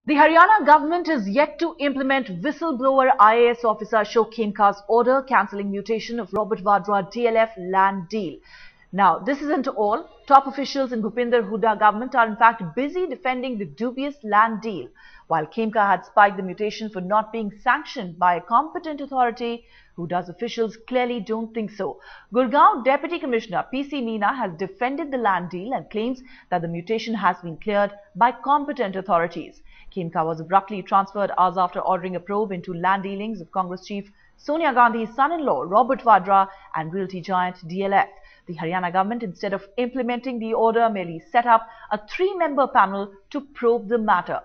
The Haryana government is yet to implement whistleblower IAS officer Ashok Khemka's order cancelling mutation of Robert Vadra DLF land deal. Now, this isn't all. Top officials in Bhupinder Hooda government are in fact busy defending the dubious land deal. While Khemka had spiked the mutation for not being sanctioned by a competent authority, Hooda's officials clearly don't think so. Gurgaon Deputy Commissioner PC Meena has defended the land deal and claims that the mutation has been cleared by competent authorities. Khemka was abruptly transferred hours after ordering a probe into land dealings of Congress chief Sonia Gandhi's son-in-law Robert Vadra and realty giant DLF. The Haryana government, instead of implementing the order, merely set up a 3-member panel to probe the matter.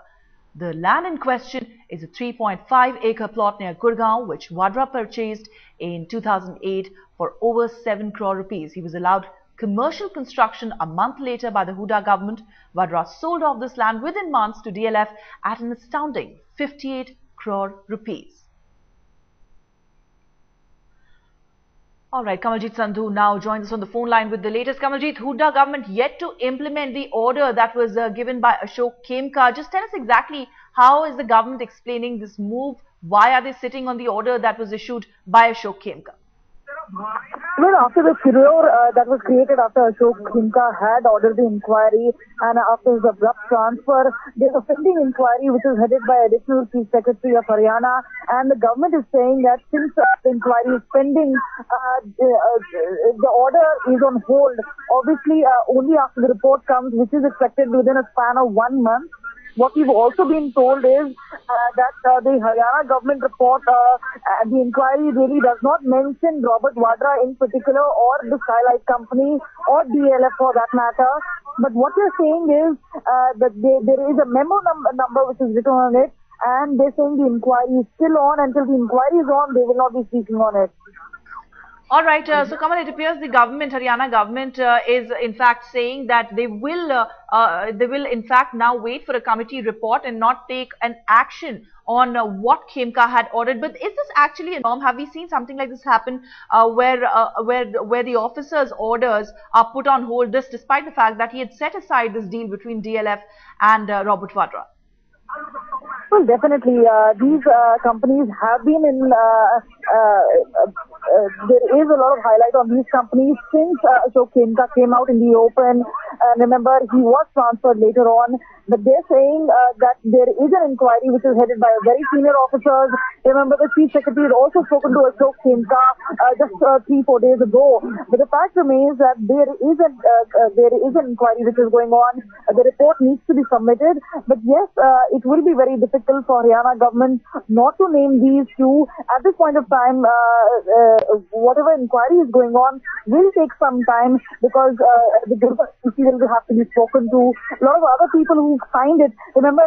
The land in question is a 3.5-acre plot near Gurgaon, which Vadra purchased in 2008 for over 7 crore rupees. He was allowed commercial construction a month later by the Hooda government. Vadra sold off this land within months to DLF at an astounding 58 crore rupees. All right, Kamaljeet Sandhu now joins us on the phone line with the latest. Kamaljeet, Hooda government yet to implement the order that was given by Ashok Khemka. Just tell us exactly how is the government explaining this move? Why are they sitting on the order that was issued by Ashok Khemka? Well, after the furor that was created after Ashok Khemka had ordered the inquiry and after his abrupt transfer, there's a pending inquiry which is headed by Additional Chief Secretary of Haryana, and the government is saying that since the inquiry is pending, the order is on hold. Obviously, only after the report comes, which is expected within a span of 1 month. What we've also been told is that the Haryana government report, the inquiry really does not mention Robert Vadra in particular or the Skylight Company or DLF for that matter. But what they're saying is that there is a memo number which is written on it, and they're saying the inquiry is still on. Until the inquiry is on, they will not be speaking on it. All right, so Kamal, it appears the government, Haryana government, is in fact saying that they will in fact now wait for a committee report and not take an action on what Khemka had ordered. But is this actually a norm? Have we seen something like this happen where the officer's orders are put on hold, this despite the fact that he had set aside this deal between DLF and Robert Vadra? Well, definitely, these companies have been in, there is a lot of highlight on these companies since Ashok Khemka came out in the open. Remember, he was transferred later on, but they're saying that there is an inquiry which is headed by a very senior officers. Remember, the Chief Secretary had also spoken to Ashok Khemka just 3-4 days ago. But the fact remains that there is an inquiry which is going on. The report needs to be submitted. But yes, it will be very difficult for Haryana government not to name these two. At this point of time, whatever inquiry is going on will take some time because the will have to be spoken to. A lot of other people who signed it. Remember,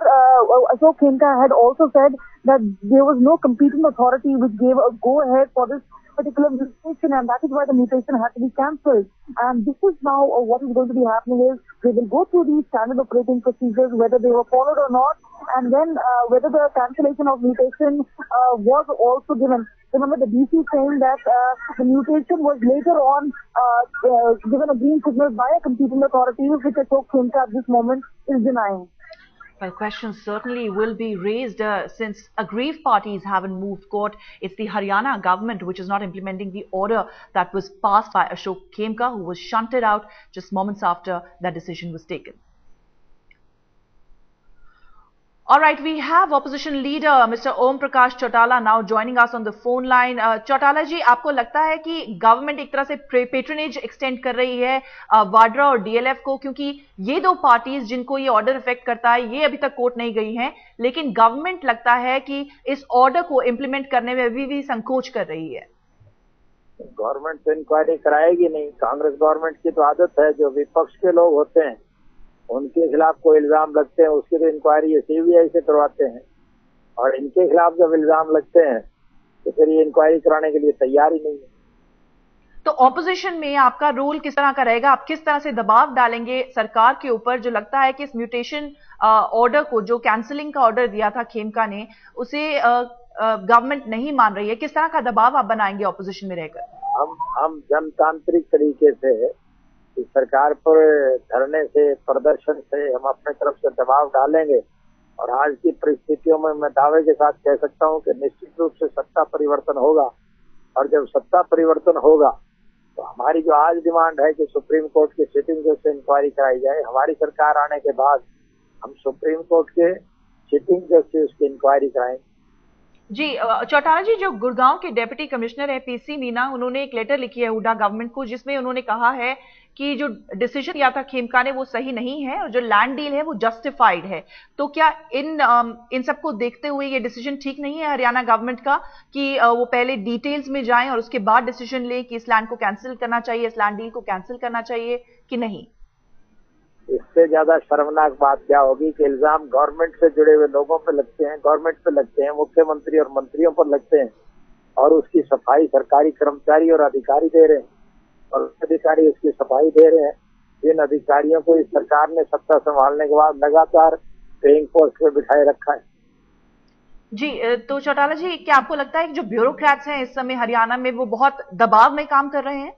Ashok Khemka had also said that there was no competing authority which gave a go-ahead for this particular mutation, and that is why the mutation had to be cancelled. And this is now what is going to be happening is they will go through these standard operating procedures, whether they were followed or not, and then whether the cancellation of mutation was also given. Remember, the DC saying that the mutation was later on given a green signal by a competing authority, which Ashok Khemka at this moment is denying. Well, questions certainly will be raised since aggrieved parties haven't moved court. It's the Haryana government which is not implementing the order that was passed by Ashok Khemka, who was shunted out just moments after that decision was taken. All right, we have opposition leader Mr. Om Prakash Chautala now joining us on the phone line. Chautala ji, आपको लगता है कि government एक तरह से patronage extend कर रही है वाड्रा और डीएलएफ को, क्योंकि ये दो पार्टीज जिनको ये ऑर्डर इफेक्ट करता है ये अभी तक कोर्ट नहीं गई हैं, लेकिन गवर्नमेंट लगता है कि इस ऑर्डर को इम्प्लीमेंट करने में अभी भी संकोच कर रही है? गवर्नमेंट तो इंक्वायरी कराएगी नहीं। कांग्रेस गवर्नमेंट की तो आदत है, जो विपक्ष के लोग होते हैं उनके खिलाफ कोई इल्जाम लगते हैं उसकी तो इंक्वायरी सीबीआई से करवाते हैं, और इनके खिलाफ जब इल्जाम लगते हैं तो फिर ये इंक्वायरी कराने के लिए तैयार ही नहीं है। तो ऑपोजिशन में आपका रोल किस तरह का रहेगा? आप किस तरह से दबाव डालेंगे सरकार के ऊपर, जो लगता है कि इस म्यूटेशन ऑर्डर को, जो कैंसिलिंग का ऑर्डर दिया था खेमका ने, उसे गवर्नमेंट नहीं मान रही है? किस तरह का दबाव आप बनाएंगे ऑपोजिशन में रहकर? हम जनतांत्रिक तरीके से इस सरकार पर धरने से, प्रदर्शन से हम अपने तरफ से दबाव डालेंगे और आज की परिस्थितियों में मैं दावे के साथ कह सकता हूं कि निश्चित रूप से सत्ता परिवर्तन होगा। और जब सत्ता परिवर्तन होगा तो हमारी जो आज डिमांड है कि सुप्रीम कोर्ट के सिटिंग जज से इंक्वायरी कराई जाए, हमारी सरकार आने के बाद हम सुप्रीम कोर्ट के सिटिंग जज से उसकी इंक्वायरी कराएंगे। जी चौटाला जी, जो गुड़गांव के डेप्यूटी कमिश्नर है पीसी मीना, उन्होंने एक लेटर लिखी है हुड्डा गवर्नमेंट को, जिसमें उन्होंने कहा है कि जो डिसीजन लिया था खेमका ने वो सही नहीं है और जो लैंड डील है वो जस्टिफाइड है। तो क्या इन सबको देखते हुए ये डिसीजन ठीक नहीं है हरियाणा गवर्नमेंट का कि वो पहले डिटेल्स में जाएं और उसके बाद डिसीजन ले कि इस लैंड को कैंसिल करना चाहिए, इस लैंड डील को कैंसिल करना चाहिए कि नहीं? इससे ज्यादा शर्मनाक बात क्या होगी कि इल्जाम गवर्नमेंट से जुड़े हुए लोगों पे लगते हैं, गवर्नमेंट पे लगते हैं, मुख्यमंत्री और मंत्रियों पर लगते हैं, और उसकी सफाई सरकारी कर्मचारी और अधिकारी दे रहे हैं, और अधिकारी उसकी सफाई दे रहे हैं। जिन अधिकारियों को इस सरकार ने सत्ता संभालने के बाद लगातार पेइंग पोस्ट पे बिठाए रखा है। जी तो चौटाला जी, क्या आपको लगता है कि जो ब्यूरोक्रेट्स हैं इस समय हरियाणा में वो बहुत दबाव में काम कर रहे हैं?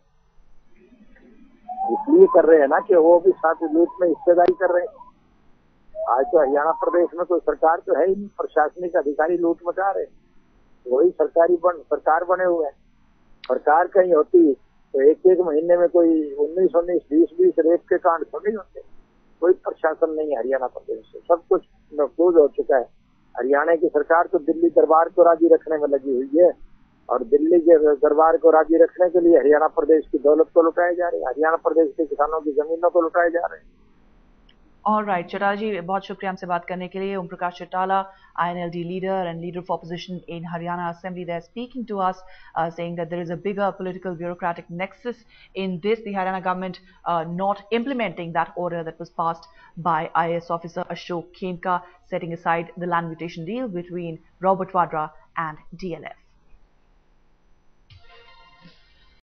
इसलिए कर रहे हैं ना कि वो भी साथ लूट में हिस्सेदारी कर रहे हैं। आज तो हरियाणा प्रदेश में कोई सरकार तो है ही नहीं, प्रशासनिक अधिकारी लूट मचा रहे हैं। वही सरकार बने हुए हैं। सरकार कहीं होती तो एक महीने में कोई 19 20 रेप के कांड थोड़ी होते। कोई प्रशासन नहीं है हरियाणा प्रदेश से, सब कुछ महफूज हो चुका है। हरियाणा की सरकार तो दिल्ली दरबार को राजी रखने में लगी हुई है, और दिल्ली के दरबार को राजी रखने के लिए हरियाणा प्रदेश की दौलत को लुटाए जा रहे हैं, हरियाणा प्रदेश के किसानों की जमीनों को लुटाए जा रहे हैं। ऑलराइट चौटाला जी, बहुत शुक्रिया हमसे बात करने के लिए। Om Prakash Chautala, INLD leader and leader of opposition in Haryana Assembly, they're speaking to us, saying that there is a bigger political bureaucratic nexus in this, the Haryana government not implementing that order that was passed by IAS officer Ashok Khemka, setting aside the land mutation deal between Robert Vadra and DLF.